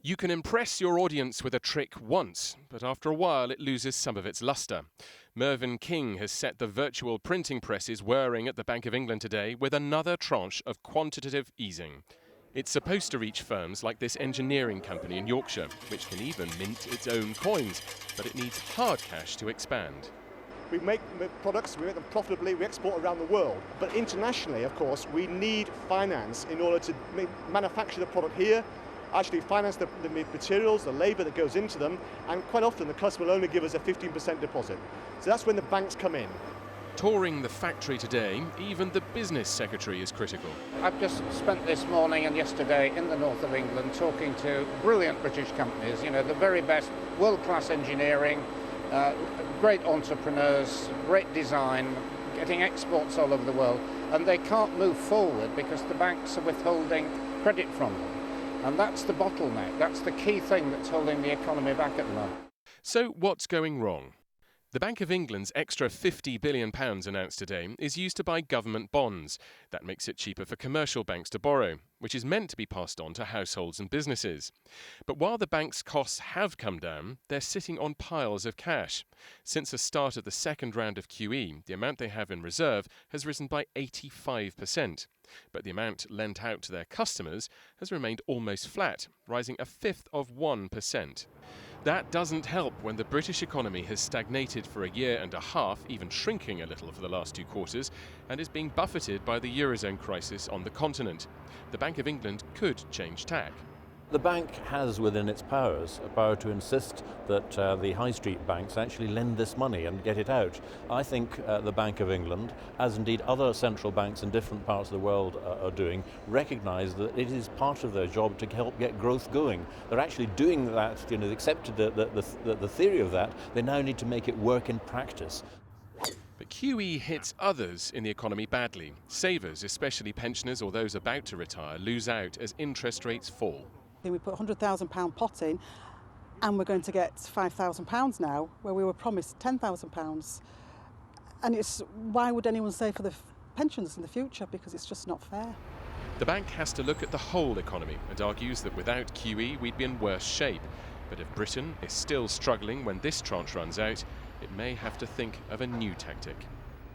You can impress your audience with a trick once, but after a while it loses some of its lustre. Mervyn King has set the virtual printing presses whirring at the Bank of England today with another tranche of quantitative easing. It's supposed to reach firms like this engineering company in Yorkshire, which can even mint its own coins, but it needs hard cash to expand. We make products, we make them profitably, we export around the world. But internationally, of course, we need finance in order to manufacture the product here, actually finance the materials, the labour that goes into them, and quite often the customer will only give us a 15% deposit. So that's when the banks come in. Touring the factory today, even the business secretary is critical. I've just spent this morning and yesterday in the north of England talking to brilliant British companies, you know, the very best world-class engineering, great entrepreneurs, great design, getting exports all over the world, and they can't move forward because the banks are withholding credit from them. And that's the bottleneck, that's the key thing that's holding the economy back at the moment. So what's going wrong? The Bank of England's extra £50 billion announced today is used to buy government bonds. That makes it cheaper for commercial banks to borrow, which is meant to be passed on to households and businesses. But while the bank's costs have come down, they're sitting on piles of cash. Since the start of the second round of QE, the amount they have in reserve has risen by 85%. But the amount lent out to their customers has remained almost flat, rising a fifth of 1%. That doesn't help when the British economy has stagnated for a year and a half, even shrinking a little for the last 2 quarters, and is being buffeted by the Eurozone crisis on the continent. The Bank of England could change tack. The bank has within its powers a power to insist that the high street banks actually lend this money and get it out. I think the Bank of England, as indeed other central banks in different parts of the world are doing, recognise that it is part of their job to help get growth going. They're actually doing that, you know, they accepted the theory of that. They now need to make it work in practice. But QE hits others in the economy badly. Savers, especially pensioners or those about to retire, lose out as interest rates fall. We put a £100,000 pot in and we're going to get £5,000 now, where we were promised £10,000. And it's, why would anyone save for the pensions in the future? Because it's just not fair. The bank has to look at the whole economy and argues that without QE we'd be in worse shape. But if Britain is still struggling when this tranche runs out, it may have to think of a new tactic.